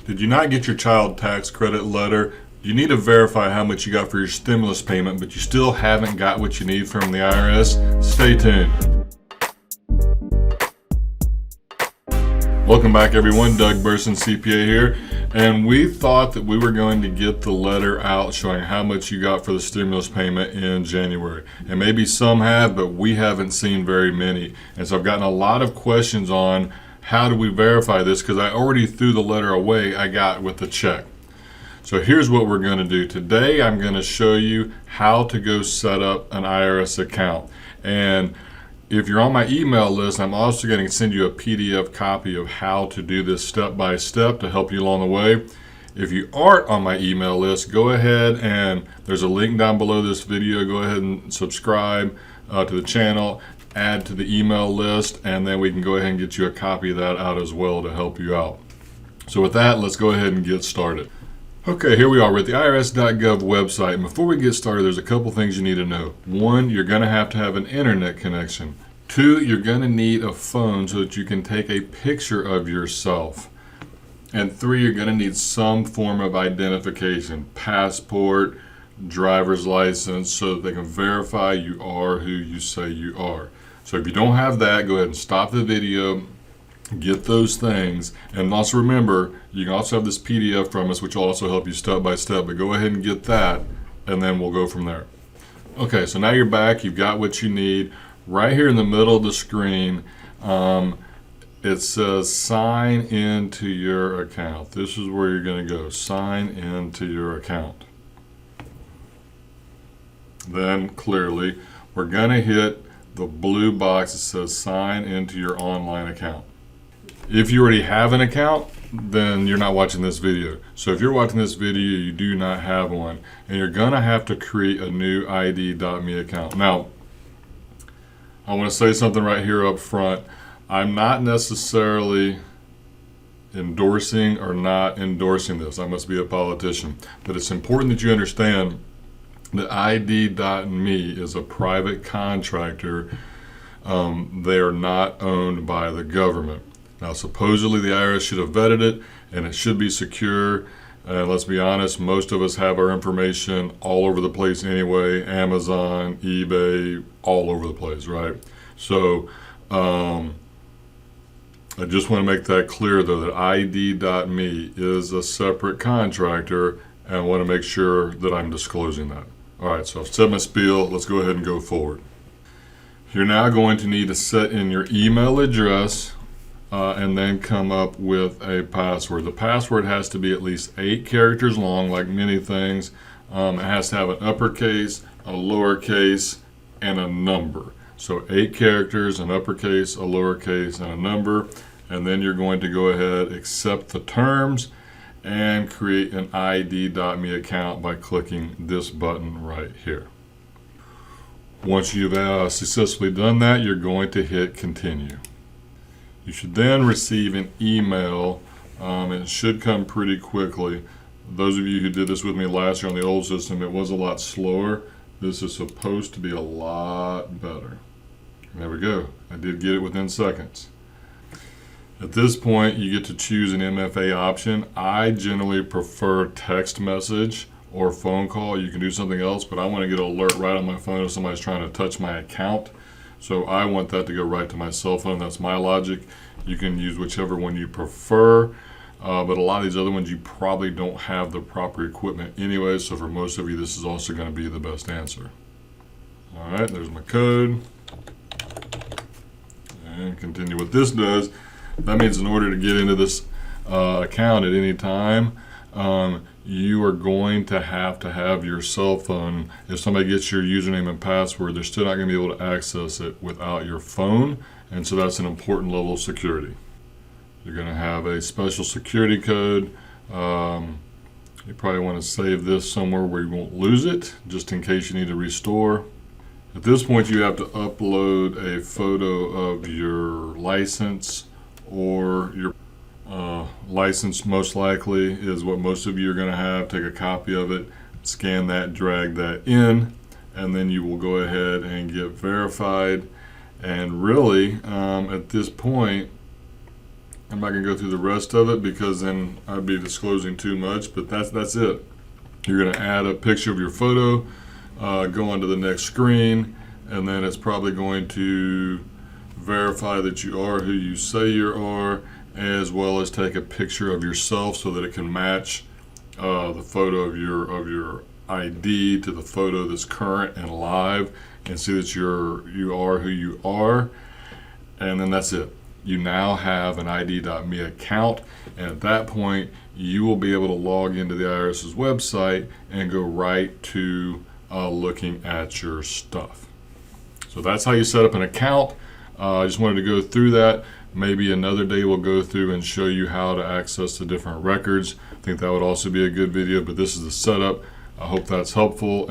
Did you not get your child tax credit letter? You need to verify how much you got for your stimulus payment, but you still haven't got what you need from the IRS? Stay tuned. Welcome back, everyone. Doug Burson, CPA here. And we thought that we were going to get the letter out showing how much you got for the stimulus payment in January. And maybe some have, but we haven't seen very many. And so I've gotten a lot of questions on how do we verify this, because I already threw the letter away I got with the check. So here's what we're going to do. Today I'm going to show you how to go set up an IRS account. And if you're on my email list, I'm also going to send you a PDF copy of how to do this step by step to help you along the way. If you aren't on my email list, go ahead and there's a link down below this video. Go ahead and subscribe to the channel, add to the email list, and then we can go ahead and get you a copy of that out as well to help you out. So with that, let's go ahead and get started. Okay, here we are. We're at the IRS.gov website. And before we get started, there's a couple things you need to know. One, you're going to have an internet connection. Two, you're going to need a phone so that you can take a picture of yourself. And three, you're going to need some form of identification, passport, driver's license, so that they can verify you are who you say you are. So if you don't have that, go ahead and stop the video, get those things, and also remember, you can also have this PDF from us, which will also help you step by step, but go ahead and get that, and then we'll go from there. Okay, so now you're back, you've got what you need. Right here in the middle of the screen, it says sign into your account. This is where you're going to go, sign into your account. Then clearly, we're going to hit the blue box that says sign into your online account. If you already have an account, then you're not watching this video. So if you're watching this video, you do not have one, and you're going to have to create a new ID.me account. Now, I want to say something right here up front. I'm not necessarily endorsing or not endorsing this. I must be a politician. But it's important that you understand that ID.me is a private contractor. They are not owned by the government. Now, supposedly the IRS should have vetted it, and it should be secure. And let's be honest, most of us have our information all over the place anyway. Amazon, eBay, all over the place, right? So I just want to make that clear, though, that ID.me is a separate contractor, and I want to make sure that I'm disclosing that. All right, so I've said my spiel. Let's go ahead and go forward. You're now going to need to set in your email address and then come up with a password. The password has to be at least 8 characters long, like many things. It has to have an uppercase, a lowercase, and a number. So 8 characters, an uppercase, a lowercase, and a number. And then you're going to go ahead, accept the terms, and create an ID.me account by clicking this button right here. Once you've successfully done that, you're going to hit continue. You should then receive an email, and it should come pretty quickly. Those of you who did this with me last year on the old system, it was a lot slower. This is supposed to be a lot better. There we go. I did get it within seconds. At this point, you get to choose an MFA option. I generally prefer text message or phone call. You can do something else, but I want to get an alert right on my phone if somebody's trying to touch my account. So I want that to go right to my cell phone. That's my logic. You can use whichever one you prefer, but a lot of these other ones you probably don't have the proper equipment anyway, so for most of you this is also going to be the best answer. All right, there's my code. And continue. What this does, that means in order to get into this account at any time, you are going to have your cell phone. If somebody gets your username and password, they're still not going to be able to access it without your phone, and so that's an important level of security. You're going to have a special security code. You probably want to save this somewhere where you won't lose it, just in case you need to restore. At this point, you have to upload a photo of your license, or your license most likely is what most of you are going to have. Take a copy of it, scan that, drag that in, and then you will go ahead and get verified. And really, at this point, I'm not going to go through the rest of it because then I'd be disclosing too much, but that's it. You're going to add a picture of your photo, go on to the next screen, and then it's probably going to verify that you are who you say you are, as well as take a picture of yourself so that it can match the photo of your ID to the photo that's current and live, and see that you are who you are. And then that's it. You now have an ID.me account, and at that point you will be able to log into the IRS's website and go right to looking at your stuff. So that's how you set up an account. I just wanted to go through that. Maybe another day we'll go through and show you how to access the different records. I think that would also be a good video, but this is the setup. I hope that's helpful.